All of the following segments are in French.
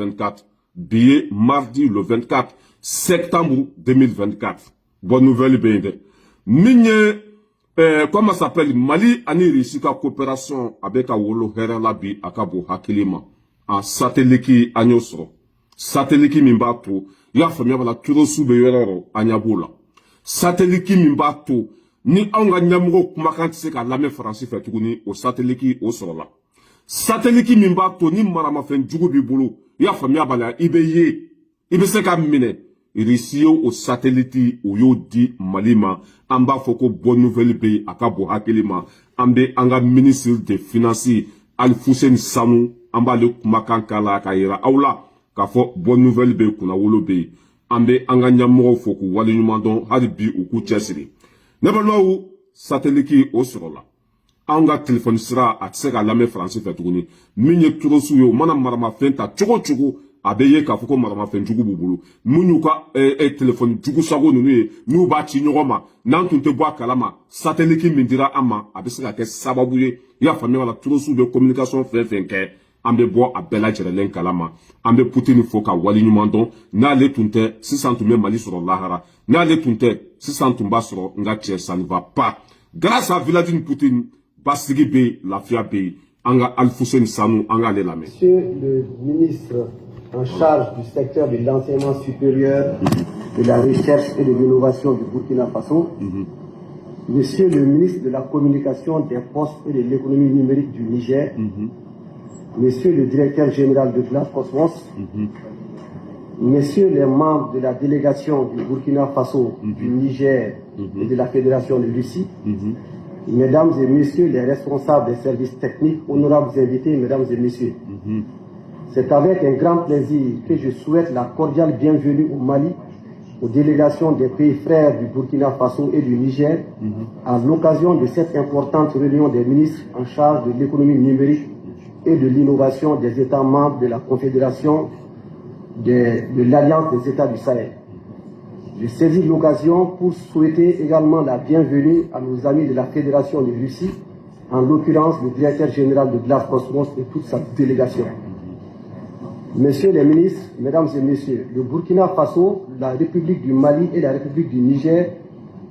2024. Billet mardi le 24 septembre 2024. Bonne nouvelle, bien. Comment ça s'appelle? Mali a réussi la coopération avec Awolo Heralabi Akabo Hakilima. En satellite Anyosro. Satellite Mimbato. Il y a famille la Turosu Beyoro Anyabola. Satellite Mimbato. Ni anga nyamgo kumakan se ka lame français fait tuguni au satellite au sorola. Satellite Mimbato ni marama fen jugu bi bulu. Il y a famille bala ibeye. Ibe se ka mine. Irisio au satellite ou yo di Malima. Amba foko bonne nouvelle pays Akabo Hakilima. Ambe anga ministre des finances Alfoussen Sanou. Amba le kumakan kala kaira aula. Kafo bonne nouvelle be kuna wolo be ambe anga nyammo foku wali nyumandon hadi bi uku chesiri nebalo satellite o sorola anga téléphone sira atseka lame français fetuguni minye turosu yo mana marama fenta chogo abeye ka foko marama fenjugu bubulu munyuka téléphone jugu sago nunu nu ba ci nyogoma nantunte bo kalama satellite mindira ama abisika ke sababuye ya famille wala turosu be communication fenke ambe bo abela jerelen kalama ambe Poutine foka wali nyumandon na le tunte 600 mali sur lahara na le tunte 600 basro ngache ça ne va pas grâce à Vladimir Poutine basigi be la fia be anga Alfoussen Sanou anga le lame. Monsieur le ministre en charge du secteur de l'enseignement supérieur, de la recherche et de l'innovation du Burkina Faso, monsieur le ministre de la communication, des postes et de l'économie numérique du Niger, Monsieur le directeur général de Glace Cosmos, Messieurs les membres de la délégation du Burkina Faso, du Niger et de la Fédération de Russie, Mesdames et Messieurs les responsables des services techniques, honorables invités, Mesdames et Messieurs. C'est avec un grand plaisir que je souhaite la cordiale bienvenue au Mali, aux délégations des pays frères du Burkina Faso et du Niger, à l'occasion de cette importante réunion des ministres en charge de l'économie numérique et de l'innovation des États membres de la Confédération de l'Alliance des États du Sahel. Je saisis l'occasion pour souhaiter également la bienvenue à nos amis de la Fédération de Russie, en l'occurrence le directeur général de Glace Cosmos et toute sa délégation. Messieurs les ministres, Mesdames et Messieurs, le Burkina Faso, la République du Mali et la République du Niger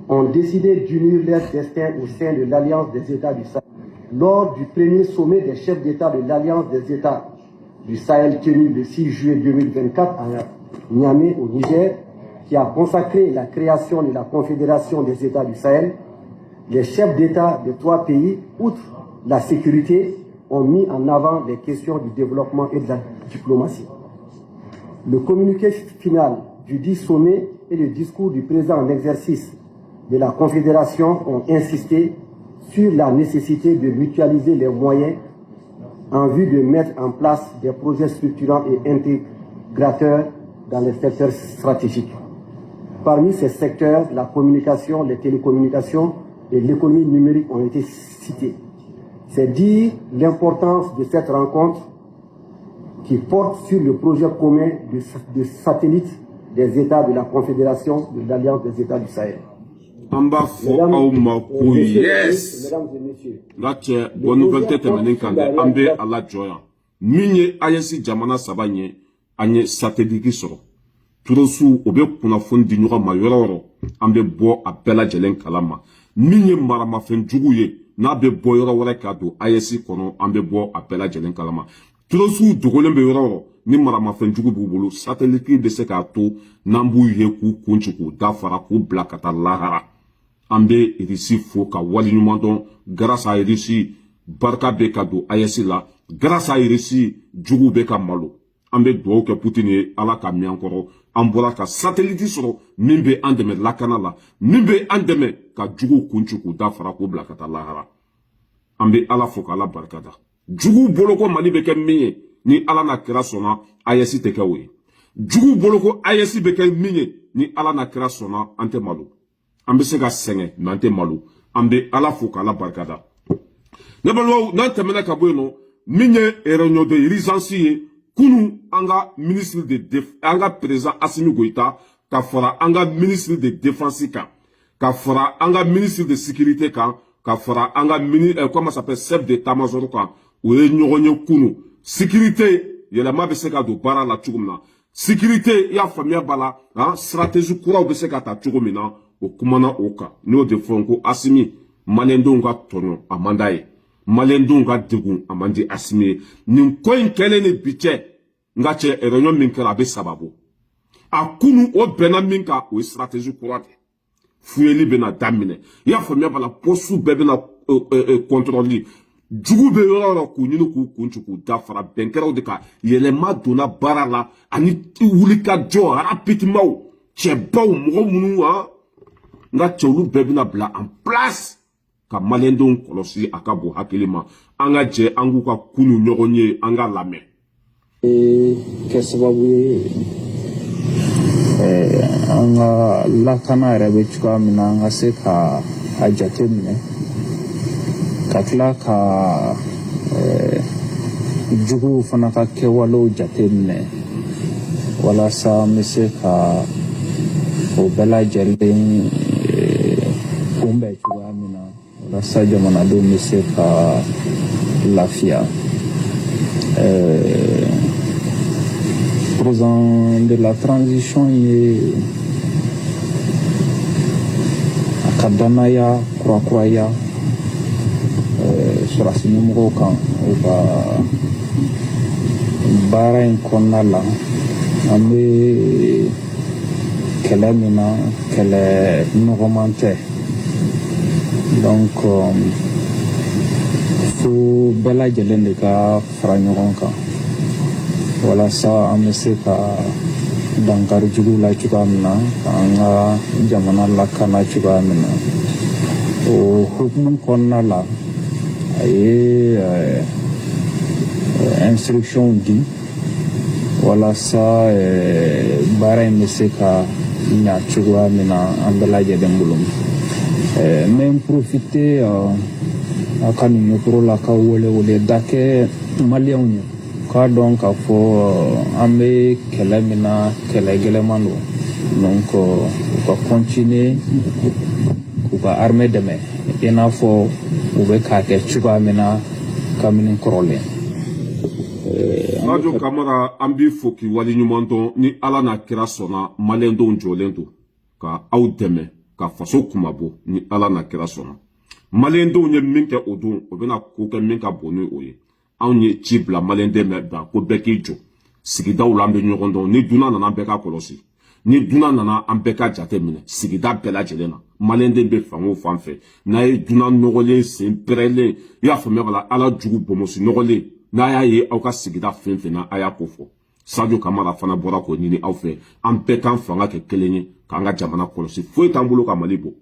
ont décidé d'unir leurs destins au sein de l'Alliance des États du Sahel. Lors du premier sommet des chefs d'État de l'Alliance des États du Sahel tenu le 6 juillet 2024 à Niamey au Niger, qui a consacré la création de la Confédération des États du Sahel, les chefs d'État des trois pays, outre la sécurité, ont mis en avant les questions du développement et de la diplomatie. Le communiqué final du dit sommet et le discours du président en exercice de la Confédération ont insisté sur la nécessité de mutualiser les moyens en vue de mettre en place des projets structurants et intégrateurs dans les secteurs stratégiques. Parmi ces secteurs, la communication, les télécommunications et l'économie numérique ont été cités. C'est dire l'importance de cette rencontre qui porte sur le projet commun de satellite des États de la Confédération de l'Alliance des États du Sahel. Amba fo au makou yes. Lache bonne nouvelle tete menen kande ambe ala joya. Minye ayesi jamana sabanye anye satellite soro. Turosu obe kuna fondi nyuga mayororo ambe bo apela jelen kalama. Minye marama fen juguye na be bo yoro wala kado ayesi kono ambe bo apela jelen kalama. Turosu dogolembe yororo ni marama fen jugu bubulu satellite de se ka to nambu yeku kunchuku dafara ku blakata lahara. Ambe irisi fo ka wali nyumandon grâce à irisi barka be ka do ayesi la grâce à irisi jugu be ka malo ambe do ke Poutine ala ka mi ankoro ambola ka satellite soro mimbe andeme lakana la mimbe andeme ka jugu kunchuku da fara ko blakata lahara ambe ala fo ka la barkada jugu boloko mali be ke minye ni ala na kira sona ayesi te ka we jugu boloko ayesi be ke minye ni ala na kira sona ante malo ambe se ka senge nante malu ambe ala fo ka la barkada ne balwa nante mena ka bueno minye réunion de urgence kunu anga ministre de anga président Assimi Goïta ka fora anga ministre de défense ka fora anga ministre de sécurité ka fora anga comment ça s'appelle chef d'état-major ou nyonyo kunu sécurité yɛlɛma bɛ se ka don baara la cogo min na sécurité i y'a faamuya b'a la hein, stratégie kuraw bɛ se ka ta cogo min na o kumana o kan n'o de fɔ n ko Asimi maliyɛndenw ka tɔɲɔ a man d'a ye maliyɛndenw ka degun a man di Asimi ye nin ko in kɛlen ni bi cɛ n ka cɛ réunion min kɛra a bɛ sababu a kunu o bɛnna min kan o ye stratégie kura de fuyeli bɛna daminɛ i y'a faamuya b'a la poste bɛɛ bɛna contrôle jugu bɛ yɔrɔ yɔrɔ k'u ɲini k'u kunci k'u dafara bɛnkɛrɛw de ka yɛlɛma donna baara la ani wulikajɔ rapidement cɛbaw mɔgɔ minnu n ka cɛ olu bɛɛ bɛna bila en place ka maliyɛndenw kɔlɔsi a ka bon hakili ma an ka jɛ an k'u ka kunu ɲɔgɔn ye an ka lamɛn. Kɛ sababu ye an ka lakana yɛrɛ bɛ cogoya min na an ka se ka a jate minɛ ka tila ka juguw fana ka kɛwalew jate minɛ walasa an bɛ se ka o bɛɛ lajɛlen kunbɛn cogoya min na walasa jamanadenw bɛ se ka lafiya. Président de la transition ye a ka danaya kurakuraya sɔrɔsi ɲɛmɔgɔw kan u ka baara in kɔnɔna la an bɛ kɛlɛ min na kɛlɛ nɔgɔman tɛ donc fo bɛɛ lajɛlen de ka fara ɲɔgɔn kan walasa an bɛ se ka dankari juguw la cogoya min na k'an ka jamana lakana cogoya min na o hukumu kɔnɔna la a ye instruction di walasa baara in bɛ se ka ɲa cogoya min na an bɛɛ lajɛlen bolo n bɛ n profiter a ka nin micro la ka weleweleda kɛ maliyɛnw ye k'a dɔn k'a fɔ an bɛ kɛlɛ min na kɛlɛ gɛlɛman don donc u ka continuer k'u ka armée dɛmɛ i n'a fɔ u bɛ k'a kɛ cogoya min na kabini kɔrɔlen. Radio Camara an b'i fo k'i waleɲuman dɔn ni Ala n'a kira sɔnna maliyɛndenw jɔlen don ka aw dɛmɛ ka faso kumabɔ ni Ala n'a kira sɔnna maliyɛndenw ye min kɛ o don o bɛna ko kɛ min ka bon ni o ye anw ye ci bila maliyɛnden bɛɛ da ko bɛɛ k'i jɔ sigidaw la an bɛ ɲɔgɔn dɔn ni dunan nana an bɛɛ ka kɔlɔsi ni dunan nana an bɛɛ ka jate minɛ sigida bɛɛ lajɛlen na maliyɛnden bɛ fan o fan fɛ n'a ye dunan nɔgɔlen sen pɛrɛlen i y'a faamuya bala Ala jugu bomosi nɔgɔlen n'a y'a ye aw ka sigida fɛn fɛn na a y'a ko fɔ Sadio Kamara fana bɔra k'o ɲini aw fɛ an bɛɛ k'an fanga kɛ kelen ye k'an ka jamana kɔlɔsi foyi t'an bolo ka Mali bɔ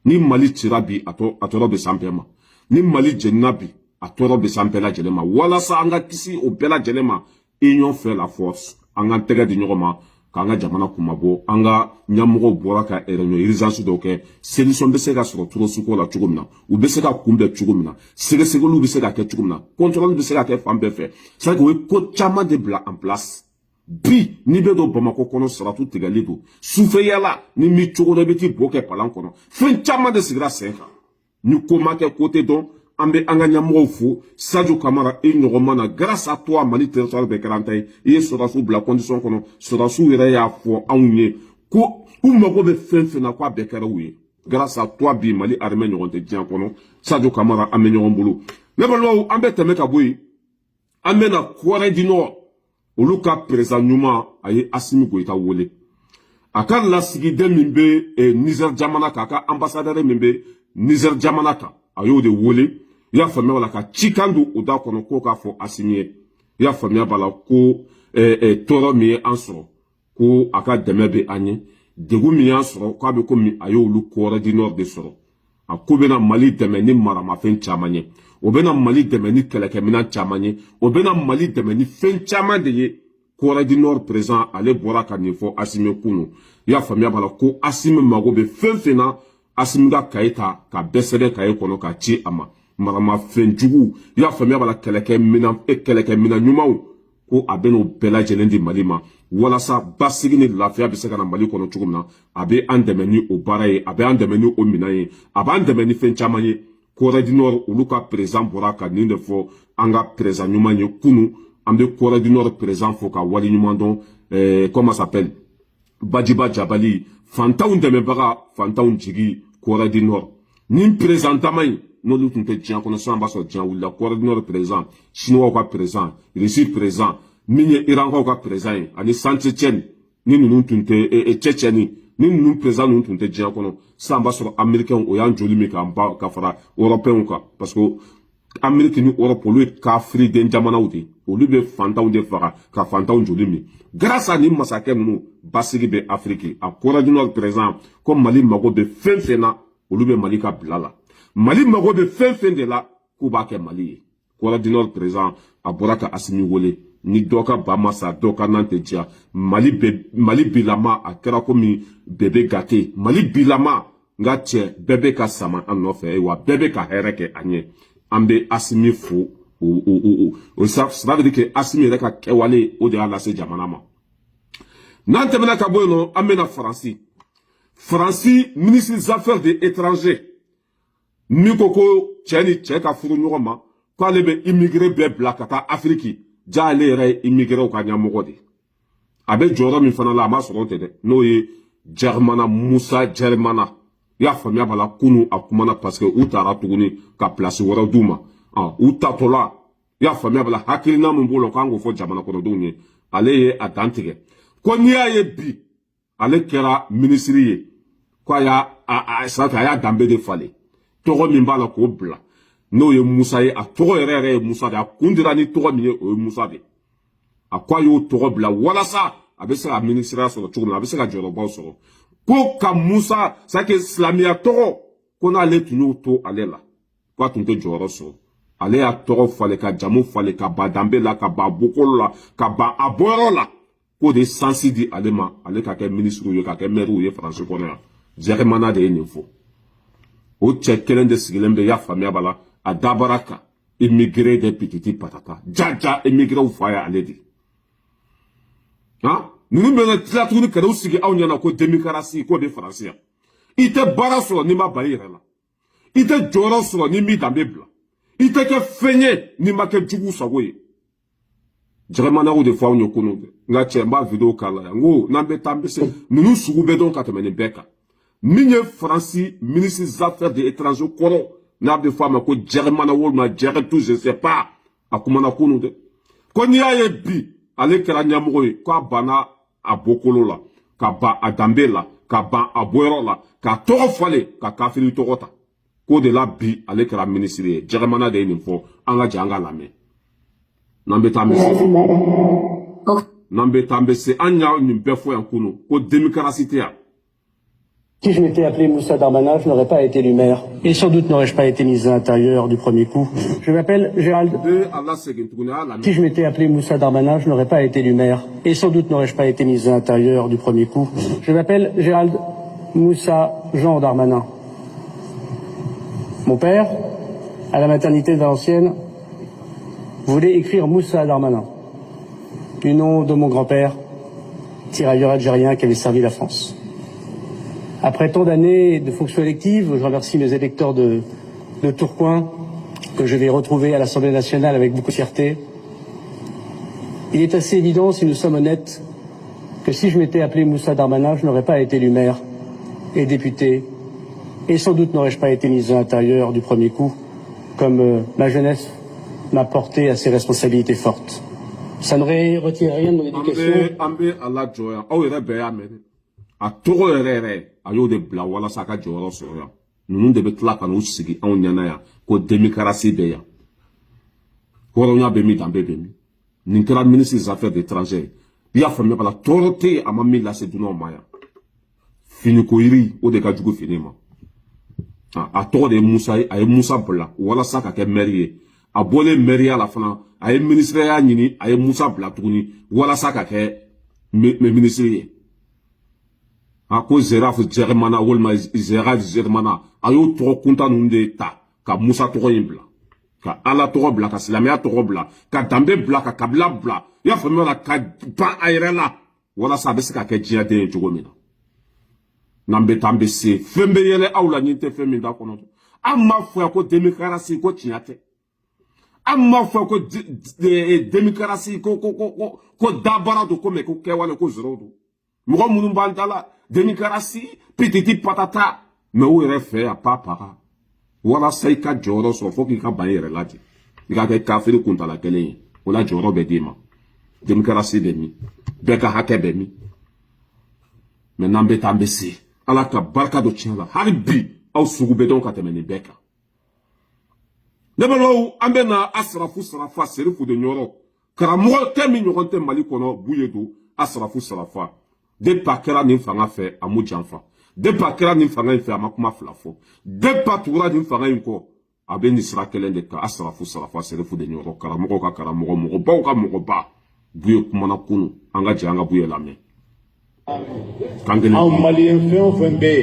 ni Mali cira bi a tɔɔrɔ bɛ s'an bɛɛ ma ni Mali jɛnina bi a tɔɔrɔ bɛ s'an bɛɛ lajɛlen ma walasa an ka kisi o bɛɛ lajɛlen ma union fait la force an k'an tɛgɛ di ɲɔgɔn ma k'an ka jamana kumabɔ an ka ɲɛmɔgɔw bɔra ka réunion urgence dɔw kɛ solution bɛ se ka sɔrɔ Torosuko la cogo min na u bɛ se ka kunbɛn cogo min na sɛgɛsɛgɛliw bɛ se ka kɛ cogo min na contrôle bɛ se ka kɛ fan bɛɛ fɛ c'est que o ye ko caman de bila en place bi n'i bɛ don Bamako kɔnɔ saratu tigɛli don sufɛyala ni mi cogo dɔ i bɛ t'i bo kɛ palan kɔnɔ fɛn caman de sigira sen kan ni ko ma kɛ ko tɛ dɔn an bɛ an ka ɲɛmɔgɔw fo Sadio Kamara i ɲɔgɔn ma na grâce à toi Mali territoire bɛɛ kɛra an ta ye i ye sɔrɔdasiw bila condition kɔnɔ sɔrɔdasiw yɛrɛ y'a fɔ anw ye ko u mago bɛ fɛn fɛn na k'a bɛɛ kɛra u ye grâce à toi bi Mali armée ɲɔgɔn tɛ diɲɛ kɔnɔ Sadio Kamara an bɛ ɲɔgɔn bolo ne balimaw an bɛ tɛmɛ ka bɔ yen an bɛ na Corée du Nord olu ka président ɲuman a ye Assimi Goïta wele a ka lasigiden min bɛ Niger jamana kan a ka ambassadeur min bɛ Niger jamana kan a y'o de wele i y'a faamuya b'a la ka cikan don o da kɔnɔ k'o k'a fɔ Assimi ye i y'a faamuya b'a la ko tɔɔrɔ min ye an sɔrɔ ko a ka dɛmɛ bɛ an ye degun min y'an sɔrɔ k'a bɛ komi a y'olu Corée du Nord de sɔrɔ a ko bɛna Mali dɛmɛ ni maramafɛn caman ye o bɛna Mali dɛmɛ ni kɛlɛkɛminɛn caman ye o bɛna Mali dɛmɛ ni fɛn caman de ye Corée du Nord président ale bɔra ka nin fɔ Assimi kunu i y'a faamuya b'a la ko Assimi mago bɛ fɛn fɛn na Assimi ka cahier ta ka bɛɛ sɛbɛn cahier kɔnɔ ka ci a ma maramafɛn jugu i y'a faamuya b'a la kɛlɛkɛminɛn ɲumanw ko a bɛ n'o bɛɛ lajɛlen di Mali ma walasa basigi ni lafiya bɛ se ka na Mali kɔnɔ cogo min na a bɛ an dɛmɛ ni o baara ye a bɛ an dɛmɛ ni o minɛn ye a b'an dɛmɛ ni fɛn caman ye Corée du Nord olu ka président bɔra ka nin de fɔ an ka président ɲuman ye kunu en de Corée du Nord présent faut ka wali nyumandon comment ça s'appelle Badjiba Jabali fantaun demebaga fantaun jigi Corée du Nord nim présentamay no lutunte tian kono samba so tian wula Corée du Nord présent chinois ka présent Russie présent minye Iran ka présent ani Saint-Étienne ni nunu tunte Tchétchénie ni nunu présent nunu tunte tian kono samba so américain o yan joli mi ka mba ka fara européen ka parce que Amérique ni Europe olu ka fri den jamana wuti olu be fantaw de fara ka fantaw joli mi grâce à ni massacre nu basigi be Afrique a Corée du Nord présent comme Mali mago be fenfena olu be Mali ka blala Mali mago be fenfen de la ku ba ke Mali Corée du Nord présent a boraka asimi wole ni doka bamasa doka nante dia Mali bilama a kera komi bébé gâté Mali bilama nga tche bébé ka sama an nofe wa bébé ka hereke anye ambe asimi fo o ça veut dire que asimi reka kewale o de ala se jamana ma nante mena ka bono amena France ministre des affaires des étrangers ni koko tcheni tcheka furu nyoma ko ale be immigré be blakata Afrique jale re immigré o ka nyamogo de abe joro mi fana la ma soronte de no ye Germana Musa Germana ya famia bala kunu akumana parce que utara tuguni ka place wora duma utatola ya famia bala hakilina mbolo kango fo jamana ko dunye ale ye adantige ko niya ye bi ale kera ministrie ko ya sata ya dambe de fale togo min bala ko bla no ye Musa ye a togo yere Musa da kundira ni togo mi o Musa de akwa yo togo bla wala sa abese a ministère so tuguna abese ka joro ba so ko ka Musa sake islamia togo kona ale tunu to ale la ko tunte joro so ale a togo fale ka jamu fale ka badambe la ka ba bokolo la ka ba aboro la ko de sansidi ale ma ale ka ke ministre yo ka ke maire yo France ko na Germana de info o tchekelen de sigilembe ya famia bala a dabaraka immigré de petiti patata jaja immigré u faya ale di nunu bena tlatuni kada usigi awnyana ko démocratie ko de français ite bara so ni ma bayira la ite joro so ni mi dambe bla ite ke fenye ni ma ke jugu sagoye Germana ou de fois on kono nga chemba video kala ya ngo nambe tambe se nunu sugu be don katemeni beka minye France ministre des affaires des étrangers koro na de fois ma ko Germana wol ma jere tout je sais pas akumana kono de ko ni aye bi ale kera nyamogo ko bana a bokolo la ka ba a dambe la ka ba a boero la ka togo fale ka kafiri togota ko de la bi ale kera ministre Germana de info anga janga lame nambe tambe se anya ni befo yankuno ko démocratie ya. Si je m'étais appelé Moussa Darmanin, je n'aurais pas été élu maire. Et sans doute n'aurais-je pas été ministre de l'Intérieur du premier coup. Je m'appelle Gérald... Si je m'étais appelé Moussa Darmanin, je n'aurais pas été élu maire. Et sans doute n'aurais-je pas été ministre de l'Intérieur du premier coup. Je m'appelle Gérald Moussa Jean Darmanin. Mon père, à la maternité de Valenciennes, voulait écrire Moussa Darmanin, du nom de mon grand-père, tirailleur algérien qui avait servi la France. Après tant d'années de fonctions électives, je remercie mes électeurs de Tourcoing, que je vais retrouver à l'Assemblée nationale avec beaucoup de fierté. Il est assez évident, si nous sommes honnêtes, que si je m'étais appelé Moussa Darmanin, je n'aurais pas été élu maire et député, et sans doute n'aurais-je pas été ministre de l'Intérieur du premier coup, comme ma jeunesse m'a porté à ces responsabilités fortes. Ça n'aurait retiré rien de mon éducation. A togo yɛrɛ a y'o de bila walasa a ka jɔyɔrɔ sɔrɔ yan ninnu de bɛ tila ka n'u sigi anw ɲɛna yan ko démocratie bɛ yan hɔrɔnya bɛ min danbe bɛ min nin kɛra ministre des affaires étrangères i y'a faamuya bala tɔɔrɔ tɛ yen a ma min lase dunanw ma yan finiko yiri o de ka jugu fini ma a tɔgɔ de ye Musa ye a ye Musa bila walasa ka kɛ maire ye a bɔlen maire la fana a ye ministère ɲini a ye Musa bila tuguni walasa ka kɛ ministre ye ko Zeraf Germana wolma Zeraf Germana ayo togo kunta nunde ta ka Musa togo yin bla ka ala togo bla ka Silamɛya togo bla ka dambe bla ka kabila bla ya faamuya la ka ban a yɛrɛ la walasa a bɛ se ka kɛ diɲɛ den ye cogo min na n'an bɛ taa an bɛ se fɛn bɛ yɛlɛ aw la nin tɛ fɛn min da kɔnɔ an m'a fɔ yan ko démocratie ko tiɲɛ tɛ amma fa ko démocratie ko dabara do ko me ko kewale ko zoro do mo munu bandala démocratie petiti patata me o refe a papa wala sai ka joro so fo ki ka ban yere lati ka ke kafiri kunta la kelen wala joro be dima démocratie be mi be ka hake be mi me nambe tambesi ala ka barka do tiala harbi au sugu be don ka temeni beka nebalo ambena asrafu sarafa serifu de nyoro karamo temi nyoronte mali kono buyedo asrafu sarafa de pakera ni fanga fe amu janfa de pakera ni fanga fe amakuma flafo de patura ni fanga inko abeni sra kelende ka asrafu sarafa serifu de nyoro karamo ka karamo mo ba ka mo ba buye kuma na kunu anga janga buye lame kangene malien fe on fembe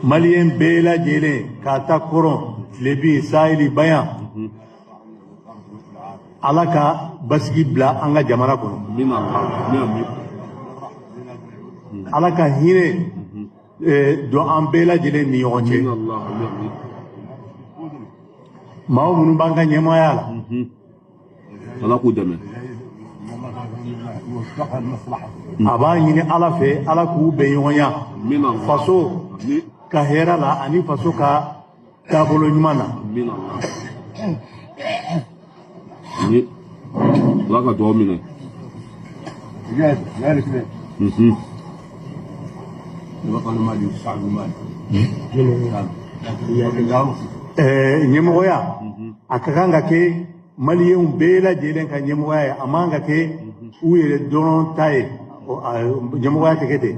malien bela jele kata koron lebi sahili bayan alaka basigi bla anga jamana kono mina mi alaka hine do ambela jele ni yonche maw munu banga nyema yala ala ko deme aba hine ala fe ala ku be yonya mina faso ka hera la ani faso ka tabolo nyumana mina ni laga domine nyemoya akakanga ke maliyun bela jelen ka nyemoya amanga ke uyele donon taye nyemoya ke kete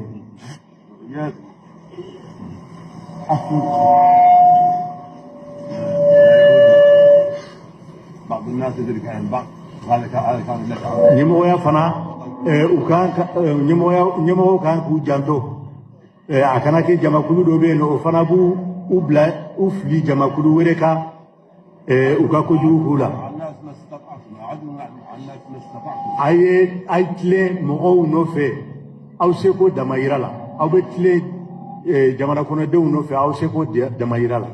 nyemoya fana nyemoya kan ku janto akana ke jamakulu do be no fana bu ubla ufli jamakulu wereka uka ko ju hula aitle mo no fe aw se ko damayira la aw be tle jamana kono de no fe aw se ko damayira la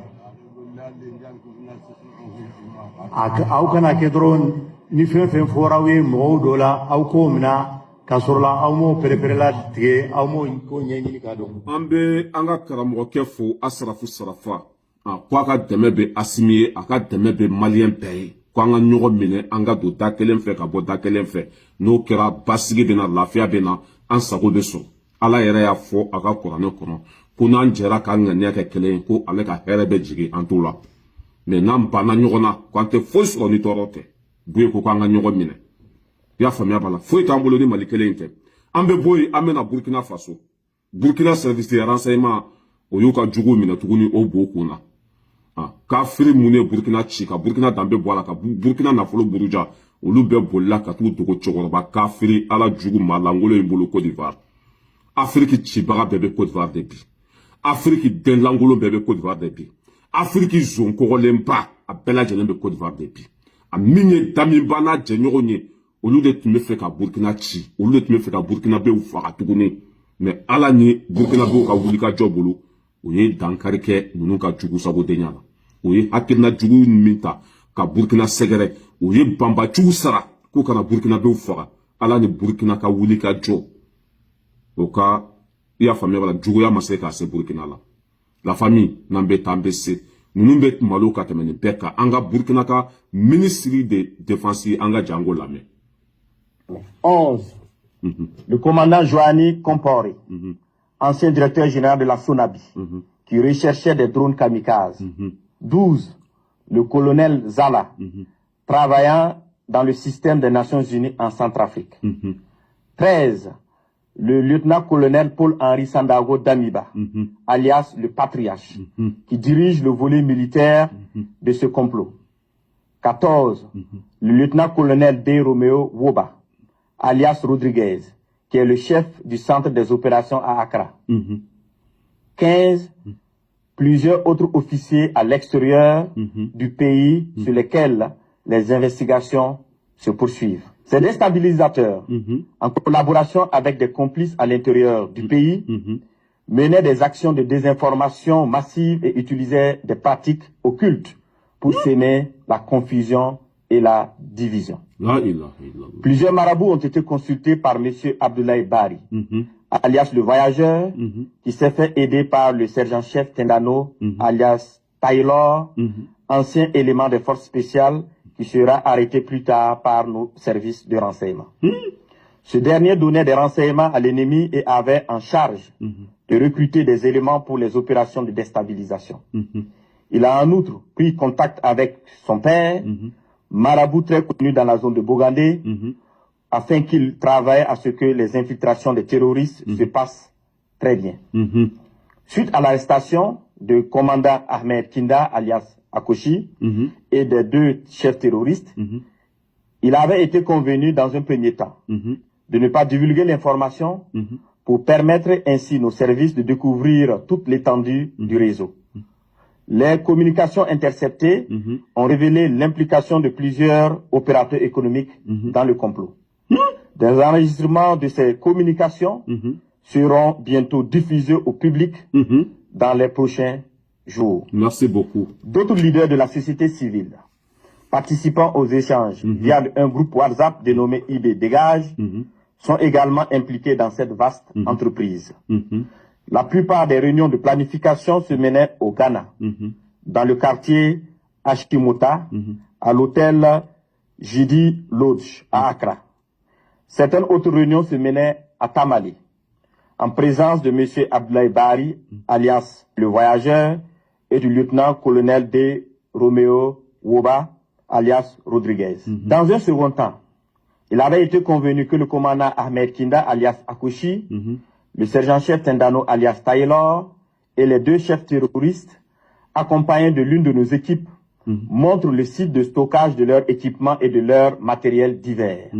aw kana ke dron ni fen forawe mo do la aw ko mina kasorla aw mo prepare la tige aw mo ko nyenyi ka do ambe anga karamo kefo asrafu sarafa ko aka deme be asimiye aka deme be malien pay ko anga nyogo mine anga do dakelen fe ka bo dakelen fe no kera basigi bena lafia bena ansago be so ala yere ya fo aka korane kono kuna njera ka ngane ka kelen ko ale ka here be jigi antula me nam bana nyogo na kwante fo so ni torote buye ko anga nyogo mine ya famia bala fo tambolo ni malikele inte ambe boy amena Burkina Faso Burkina service de renseignement oyuka jugu mina tuguni obokuna ka firi mune Burkina chika Burkina dambe boala ka Burkina na folo buruja olu be bolla ka tu dogo chogoroba ka firi ala jugu malangolo imbolo Côte d'Ivoire Afrique chibaga bebe Côte d'Ivoire debi Afrique denlangolo bebe Côte d'Ivoire debi Afrique zonko lempa a bela jelembe Côte d'Ivoire debi a minye damimbana jenyogonye olu de tume fe ka Burkina chi olu de tume fe ka Burkina be ufaka tuguni mais ala ni Burkina be ka wulika jobulu oye dankarike nunu ka jugu sabo denyala oye hakina jugu minta ka Burkina segere oye bamba jugu sara ko kana Burkina be ufaka ala ni Burkina ka wulika jo oka ya famille wala jugu ya maseka se Burkina la famille nambe tambese nunu be malo ka temeni beka anga Burkina ka ministry de défense anga jango lame 11. Le commandant Joanny Compaoré, ancien directeur général de la SONABI, qui recherchait des drones kamikazes. 12. Le colonel Zala, travaillant dans le système des Nations Unies en Centrafrique. 13. Le lieutenant-colonel Paul-Henri Sandago Damiba, alias le Patriarche, qui dirige le volet militaire de ce complot. 14. Le lieutenant-colonel D. Romeo Woba, alias Rodriguez, qui est le chef du centre des opérations à Accra. 15. Plusieurs autres officiers à l'extérieur du pays sur lesquels les investigations se poursuivent. Ces déstabilisateurs, en collaboration avec des complices à l'intérieur du pays, menaient des actions de désinformation massive et utilisaient des pratiques occultes pour s'aimer la confusion et la division. La ilaha illallah. Plusieurs marabouts ont été consultés par M. Abdoulaye Bari, alias le voyageur, qui s'est fait aider par le sergent-chef Tendano, alias Taylor, ancien élément des forces spéciales, qui sera arrêté plus tard par nos services de renseignement. Ce dernier donnait des renseignements à l'ennemi et avait en charge de recruter des éléments pour les opérations de déstabilisation. Il a en outre pris contact avec son père, marabout très connu dans la zone de Bogandé, afin qu'il travaille à ce que les infiltrations des terroristes se passent très bien. Suite à l'arrestation du commandant Ahmed Kinda, alias Akoshi, et des 2 chefs terroristes, il avait été convenu dans un premier temps de ne pas divulguer l'information pour permettre ainsi nos services de découvrir toute l'étendue du réseau. Les communications interceptées ont révélé l'implication de plusieurs opérateurs économiques dans le complot. Des enregistrements de ces communications seront bientôt diffusés au public dans les prochains jours. Merci beaucoup. D'autres leaders de la société civile participant aux échanges via un groupe WhatsApp dénommé IB Dégage sont également impliqués dans cette vaste entreprise. La plupart des réunions de planification se menaient au Ghana, dans le quartier Ashkimota, à l'hôtel Jidi Lodge à Accra. Certaines autres réunions se menaient à Tamale, en présence de M. Abdoulaye Bari, alias le voyageur, et du lieutenant-colonel D. Romeo Woba, alias Rodriguez. Dans un second temps, il avait été convenu que le commandant Ahmed Kinda, alias Akoshi, le sergent-chef Tendano, alias Taylor, et les 2 chefs terroristes, accompagnés de l'une de nos équipes, montrent le site de stockage de leur équipement et de leur matériel divers.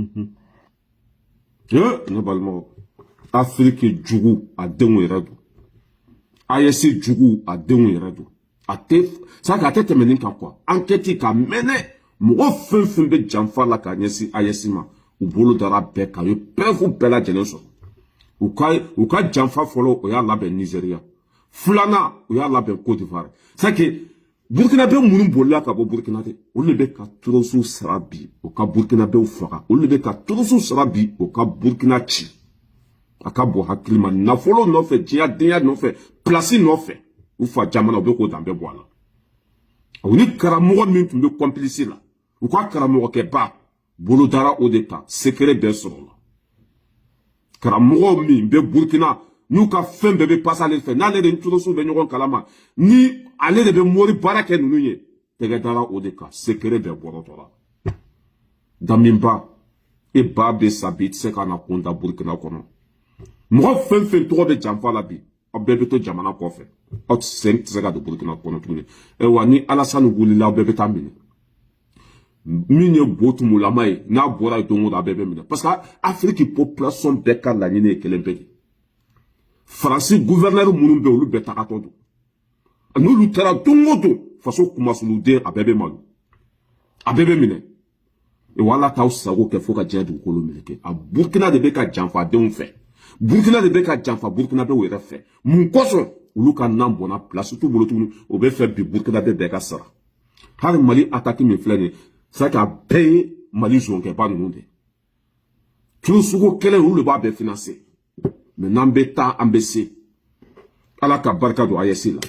Normalement, Afrique jugu a denw yɛrɛ don. AES jugu a denw yɛrɛ don. Ça a été mené quoi? Enquête ka mené. Mɔgɔ fɛn fɛn bɛ janfa la ka ɲɛsin AES ma, u bolo dara bɛɛ kan, u ye preuve bɛɛ lajɛlen sɔrɔ. U ka janfa fɔlɔ o y'a labɛn Nigeria. Filanan o y'a labɛn Côte d'Ivoire. C'est que Burkinabé minnu bolila ka bɔ Burkina de, olu de bɛ ka toroso sara bi, o ka Burkinabéw faga. Olu de bɛ ka toroso sara bi, o ka Burkina ci. A ka bɔ hakili ma, nafolo nɔfɛ, diɲɛdenya nɔfɛ, place nɔfɛ. U fa jamana u bɛ k'o dan bɛɛ bɔ a la. O ni karamɔgɔ min tun bɛ complice la, u ka karamɔgɔkɛba bolo dara o de kan, secret bɛɛ sɔrɔ la. Karamɔgɔ min bɛ Burkina, n'u ka fɛn bɛɛ bɛ passe ale fɛ, n'ale de toroso bɛ ɲɔgɔn kalama, ni ale de bɛ mori baara kɛ ninnu ye, tɛgɛ dara o de kan, secret bɛɛ bɔrɔtɔ la. Daminba, e ba bɛ sa bi, i tɛ se ka na kun da Burkina kɔnɔ. Mɔgɔ fɛn fɛn tɔgɔ bɛ janfa la bi, aw bɛɛ bɛ to jamana kɔfɛ. Aw tɛ se ka don Burkina kɔnɔ tuguni. Wa ni Alassane wulila aw bɛɛ bɛ taa minɛ. Min ye botumulama ye, n'a bɔra ye don o don a bɛɛ bɛ minɛ. Parce que Afrique population bɛɛ ka laɲini ye kelen bɛɛ de. Faransi gouverneur minnu bɛ olu bɛɛ tagatɔ don. N'olu taara don o don, faso kumasuluden a bɛɛ bɛ malo. A bɛɛ bɛ minɛ. Wala t'aw sago kɛ fo ka diɲɛ dugukolo meleke. A Burkina de bɛ ka janfadenw fɛ. Burkina de bɛ ka janfa Burkinabéw yɛrɛ fɛ. Mun kosɔn olu ka nan bɔnna place t'u bolo tuguni o bɛ fɛ bi Burkinabé bɛɛ ka sara. Hali Mali attaque min filɛ nin ye, c'est que a bɛɛ ye Mali zonkɛba ninnu de. Tulu sugu kɛlɛ olu de b'a bɛɛ financer. Mais n'an bɛ taa an bɛ se. Ala ka barika don AES la.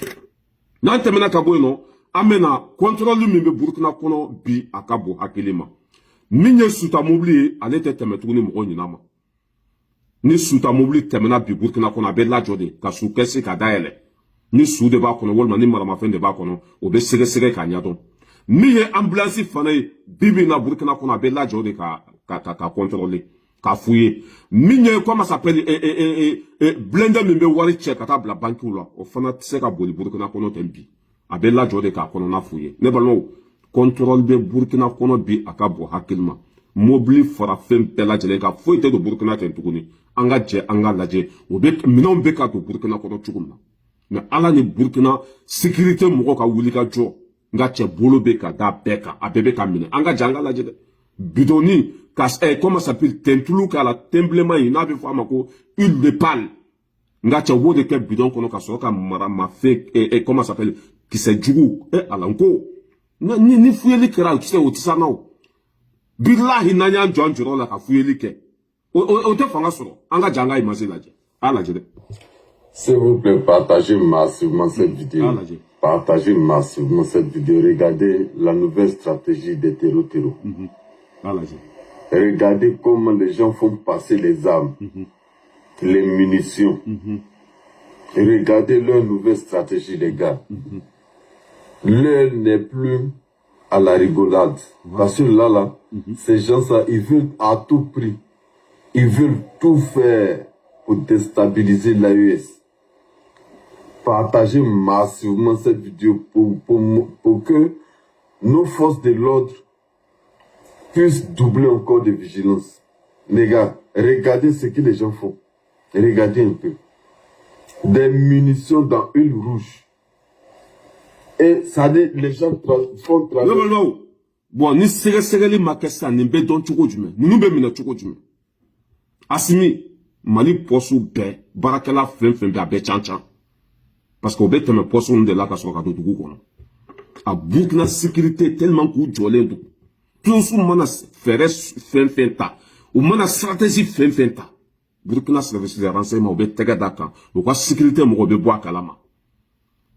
N'an tɛmɛna ka bɔ yen nɔ, an bɛna contrôle min bɛ Burkina kɔnɔ bi a ka bon hakili ma. Min ye Suta mobili ye, ale tɛ tɛmɛ tuguni mɔgɔ ɲin'a ma. Ni Suta mobili tɛmɛna bi Burkina kɔnɔ, a bɛ lajɔ de ka su kɛsi ka dayɛlɛ. Ni su de b'a kɔnɔ walima ni maramafɛn de b'a kɔnɔ, o bɛ sɛgɛsɛgɛ k'a ɲɛdɔn. Min ye ambulance fana ye, bibi na Burkina kɔnɔ, a bɛ lajɔ de ka contrôler, k'a f'u ye. Min ye comment s'appelle blende min bɛ wari cɛ ka taa bila banquiw la, o fana tɛ se ka boli Burkina kɔnɔ ten bi. A bɛ lajɔ de k'a kɔnɔna f'u ye. Ne balimaw, contrôle bɛ Burkina kɔnɔ bi a ka bon hakili ma. Mobili fara fɛn bɛɛ lajɛlen ka foyi tɛ don Burkina ten tuguni. An ka jɛ an ka lajɛ, o bɛ minɛnw bɛ ka don Burkina kɔnɔ cogo min na. Mais ala ni Burkina sécurité mɔgɔ ka wuli ka jɔ, n ka cɛ bolo bɛ ka da bɛɛ kan, a bɛɛ bɛ ka minɛ. An ka jɛ an ka lajɛ dɛ. Bidoni ka comment s'appelle tentulu k'a la temblement in n'a bɛ fɔ a ma ko huile de palme. N ka cɛ b'o de kɛ bidon kɔnɔ ka sɔrɔ ka maramafɛn comment s'appelle kisɛ jugu ala n ko ni fuyeli kɛra o tɛ se o tɛ s'an na o. billahi n'an John jɔn la ka fuyeli kɛ o tɛ fanga sɔrɔ an ka jan an ka image lajɛ a lajɛ dɛ. S'il vous plaît, partagez massivement cette vidéo. Partagez massivement cette vidéo. Regardez la nouvelle stratégie des terreaux. Regardez comment les gens font passer les armes, les munitions. Regardez leur nouvelle stratégie, les gars. L'heure n'est plus à la rigolade. Parce que là, ces gens-là, ils veulent à tout prix. Ils veulent tout faire pour déstabiliser l'AES. Partagez massivement cette vidéo pour que nos forces de l'ordre puissent doubler encore de vigilance. Les gars, regardez ce que les gens font. Regardez un peu. Des munitions dans une rouge. Et ça dit, les gens font travailler. Non. Bon, ni sɛgɛsɛgɛli ma kɛ sisan nin bɛ dɔn cogo jumɛn ninnu bɛ minɛ cogo jumɛn Asimi Mali pɔsu bɛɛ baarakɛla fɛn fɛn bɛ a bɛɛ can parce que o bɛ tɛmɛ pɔsu ninnu de la ka sɔrɔ ka don dugu kɔnɔ a Burkina sécurité tellement k'u jɔlen don tulosu mana fɛɛrɛ fɛn fɛn ta u mana stratégie fɛn fɛn ta Burkina service de renseignement u bɛ tɛgɛ da kan u ka sécurité mɔgɔw bɛ bɔ a kalama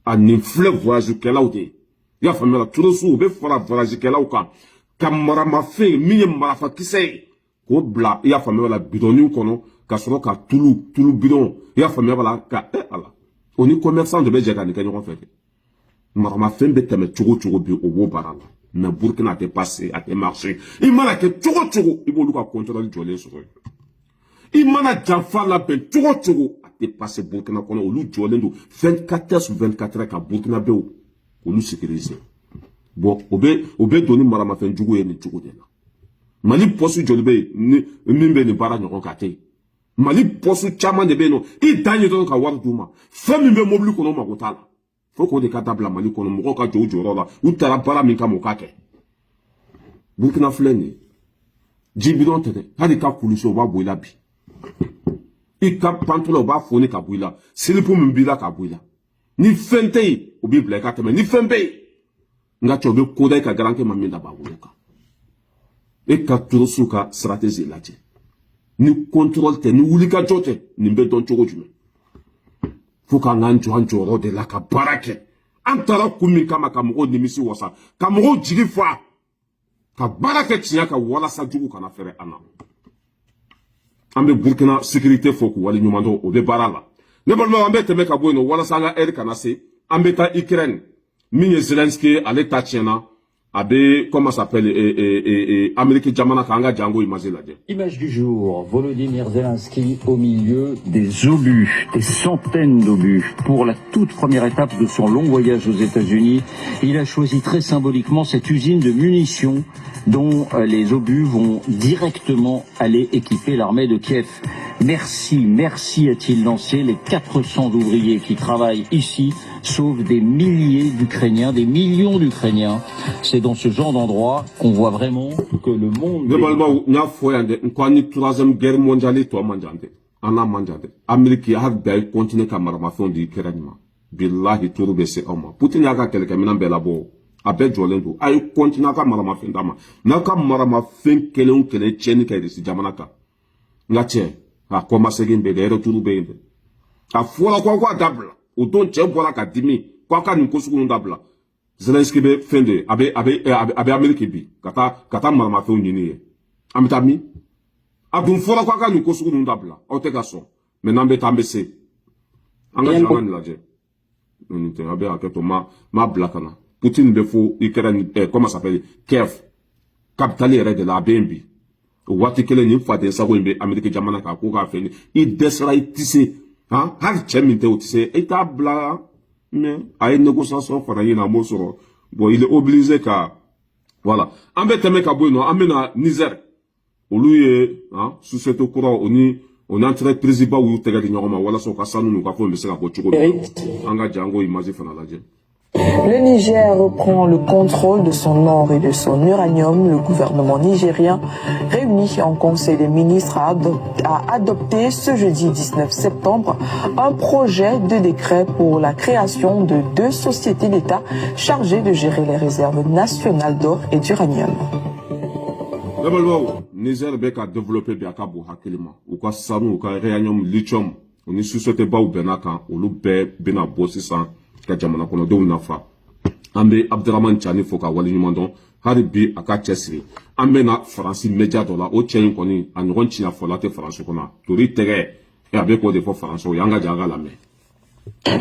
a nin filɛ voyage kɛlaw de y'a faamuya tulosu u bɛ fara voyage kɛlaw kan ka maramafɛn min ye marafakisɛ ye k'o bila i y'a faamuya la bidɔnniw kɔnɔ ka sɔrɔ ka tulu bidɔn i y'a faamuya la ka ala o ni commerçant de bɛ jɛ ka nin kɛ ɲɔgɔn fɛ kɛ maramafɛn bɛ tɛmɛ cogo cogo bi o b'o baara la mais Burkina a tɛ passer a tɛ marcher i mana kɛ cogo cogo i b'olu ka contrôle jɔlen sɔrɔ i mana janfa labɛn cogo cogo a tɛ passer Burkina kɔnɔ olu jɔlen don 24 heures sur 24 heures ka Burkina bɛw olu sécuriser bon o bɛ don ni maramafɛn jugu ye nin cogo de la Mali posu joli bɛ yen min bɛ nin baara ɲɔgɔn ka tɛ Mali posu caman de bɛ yen nɔ i dan ye dɔrɔn ka wari d'u ma fɛn min bɛ mobili kɔnɔ o mago t'a la fo k'o de ka dabila Mali kɔnɔ mɔgɔw ka jɔ u jɔyɔrɔ la u taara baara min kama o k'a kɛ Burkina filɛ nin ye ji bidɔn tɛ dɛ hali ka kulusi o b'a bɔ i la bi i ka pantula o b'a foni ka bɔ i la silipu min b'i la ka bɔ i la ni fɛn tɛ yen o b'i bila i ka tɛmɛ ni fɛn bɛ yen nka cɛ o bɛ koda i ka garankɛ ma min da b'a wolo kan e ka turosu ka stratégie lajɛ ni contrôle tɛ ni wulikajɔ tɛ nin bɛ dɔn cogo jumɛn fo k'an k'an jɔ an jɔyɔrɔ de la ka baara kɛ an taara kun min kama ka mɔgɔw nimisi wasa ka mɔgɔw jigi fa ka baara kɛ tiɲɛ ka walasa jugu kana fɛrɛ an na an bɛ Burkina sécurité fo k'u wale ɲuman dɔn o bɛ baara la ne balimaw an bɛ tɛmɛ ka bɔ yen nɔ walasa an ka heure kana se an bɛ taa Ukraine min ye Zelensky ale ta tiɲɛna a bɛ comment s'appelle Amérique jamana kan an ka jango image lajɛ. Image du jour, Volodymyr Zelensky au milieu des obus, des centaines d'obus. Pour la toute première étape de son long voyage aux États-Unis, il a choisi très symboliquement cette usine de munitions dont les obus vont directement aller équiper l'armée de Kiev. Merci, a-t-il lancé. Les 400 ouvriers qui travaillent ici sauvent des milliers d'Ukrainiens, des millions d'Ukrainiens. C'est dans ce genre d'endroit qu'on voit vraiment que le monde... Globalement, on a fait une troisième guerre mondiale, toi, manjante. On a manjante. Amérique a bien continué à marmafon d'Ukraine. Billahi tour bese oma. Poutine a quelqu'un maintenant bela bo. Abe jolendo. Ayo continue à marmafon dama. Naka marmafon kelon kele cheni kele si jamanaka. Ngache. A commencé à gagner retour bende. A fola kwa dabla. O don che bola ka dimi. Kwa ni kosuku dabla. Zelensky be fende abe Amerique bi. Kata marmafon nyini. Amitami. Adun fola kwa ni kosuku dabla. O te gaso. Maintenant be tambese. Anga jaman la je. Nite abe aketo ma blakana. Poutine be fo Ukraine comment s'appelle Kiev. Capitale de la BNB. Wati kele ni fate sa wembe Amerike jamana ka ko ka feni I desra I tisse hein har chemite o tisse et tabla mais ay négociation fara yina mo soro bon il est obligé ka voilà ambe teme ka boy no amena Niger oluye hein sous cette courant on entre président ou tega di nyoma wala so ka sanu no ka fo mbese ka ko chuko anga jango image fana laje. Le Niger reprend le contrôle de son or et de son uranium. Le gouvernement nigérien, réuni en Conseil des ministres, a adopté ce jeudi 19 septembre un projet de décret pour la création de 2 sociétés d'État chargées de gérer les réserves nationales d'or et d'uranium. D'abord, Niger beka développé bi akabu hakilima. Ou ka sanu, ou ka réanium lithium. On ni sous-sote ba ou benaka, ou lu be bena bossi san, ka jamana kono de nafa. Ambe Abderrahmane Tchani foka wali nyumandon, haribi aka chesri. Ambe na Franci média dola, o tchen koni, a nyon tina folate France kona. Touri tere, et avec quoi de faux France, yanga jaga la main.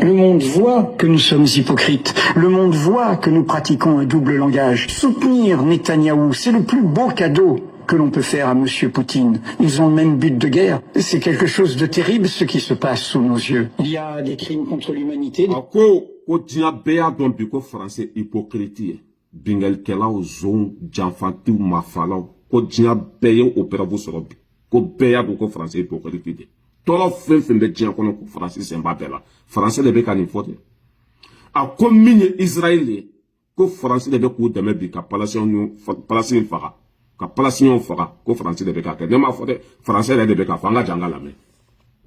Le monde voit que nous sommes hypocrites. Le monde voit que nous pratiquons un double langage. Soutenir Netanyahou, c'est le plus beau cadeau que l'on peut faire à M. Poutine. Ils ont le même but de guerre. C'est quelque chose de terrible ce qui se passe sous nos yeux. Il y a des crimes contre l'humanité. Ko diya beya don bi ko français hypocrite bingel kela o zon janfanti mafala ko diya beye opera bu soro bi ko beya do ko français hypocrite tolo fen be diya kono ko français semba bela français le be kan fote a ko minye israeli ko français le be ko deme bi ka palation faga ka palation faga ko français le be ka ke ne ma fote français le be ka fanga jangala me.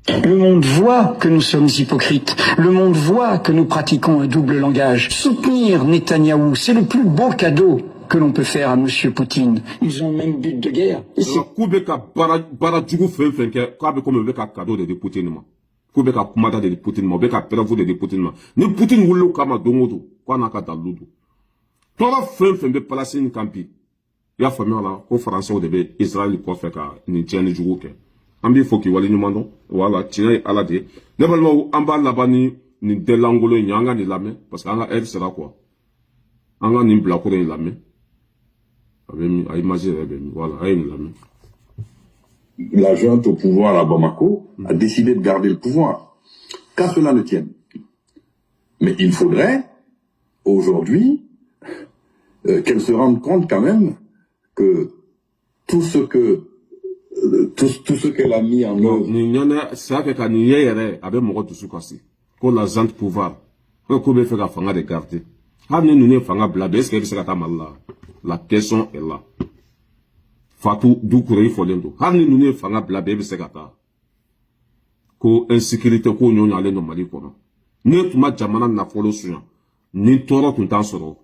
Le monde voit que nous sommes hypocrites. Le monde voit que nous pratiquons un double langage. Soutenir Netanyahou, c'est le plus beau cadeau que l'on peut faire à M. Poutine. Ils ont le même but de guerre. Koubeka Baradjougou fait comme un cadeau de Poutine. Koubeka Kumada de Poutine, Beka Peravo de Poutine. Ni Poutine Wulu Kama Dongodo, Kwanaka Daludu. Toi, fin de Palestine Campi. Il y a famille là, au français au début, Israël, quoi fait qu'à Nitiani Djourouke. Ambi foki wali nyumando wala tina ala de lebalma amba labani ni delangolo nyanga ni lame parce que anga elle sera quoi anga ni blako ni lame abemi ay imaginer abemi voilà ay ni lame. La junte au pouvoir à Bamako a décidé de garder le pouvoir, qu'à cela ne tienne. Mais il faudrait aujourd'hui qu'elle se rende compte quand même que tout ce qu'elle a mis en œuvre. C'est que quand il y a avec mon retour sur kasi, qu'on la zante pouvoir, qu'on peut faire la fanga de garder. Ah, nous ne fanga blabé, est-ce que c'est la question est là. Fatou, d'où courir folendo. Ah, nous ne fanga blabé, c'est gata. Ko insécurité, ko nyon yale no mali kono. Ne tuma jamana na folo suya. Ni toro tuntan soro.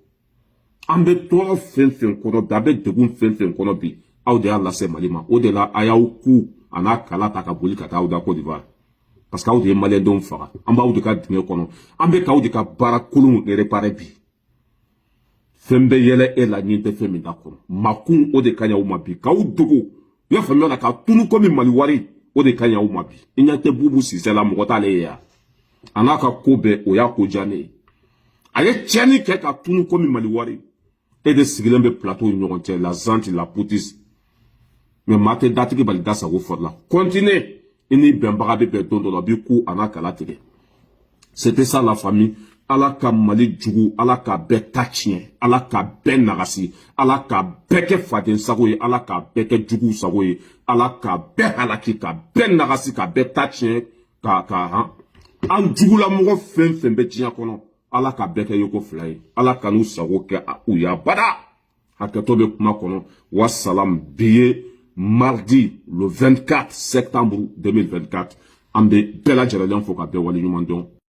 Ambe toro fen kono, dabe degun fen kono bi. Aw de y'a lase Mali ma o de la a y'aw ku a n'a kala ta ka boli ka taa aw da Côte d'Ivoire parce que aw de ye maliyɛndenw faga an b'aw de ka dingɛ kɔnɔ an bɛ k'aw de ka baara kolonw réparer bi fɛn bɛ yɛlɛ e la ɲin tɛ fɛn min da kɔnɔ makun o de ka ɲi aw ma bi k'aw dogo i y'a faamuya la ka tunu komi Mali wari o de ka ɲi aw ma bi i ɲɛ tɛ Bubu Sise la mɔgɔ t'ale ye yan a n'a ka ko bɛɛ o y'a ko diya ne ye a ye tiɲɛni kɛ ka tunu komi Mali wari e de sigilen bɛ plateau ni ɲɔgɔn cɛ la zante la poutis. Mais maté datigi bali dasa go for la. Continuez. Ini benbaga be dondo la bi ku anaka la tege. C'était ça la famille. Ala ka Mali djugu, ala ka be tachien, ala ka be nagasi, ala ka beke faden sagoye, ala ka beke djugu sagoye, ala ka be halaki, ka be nagasi, ka be tachien, ka an djugu la mougo fen be djien kono. Ala ka beke yoko fly. Ala ka nou sago ke a ouya bada. Haketo be kuma kono. Wassalam biye. Mardi, le 24 septembre 2024, Ambe Bella Djerelian Foka Bewali Numandon.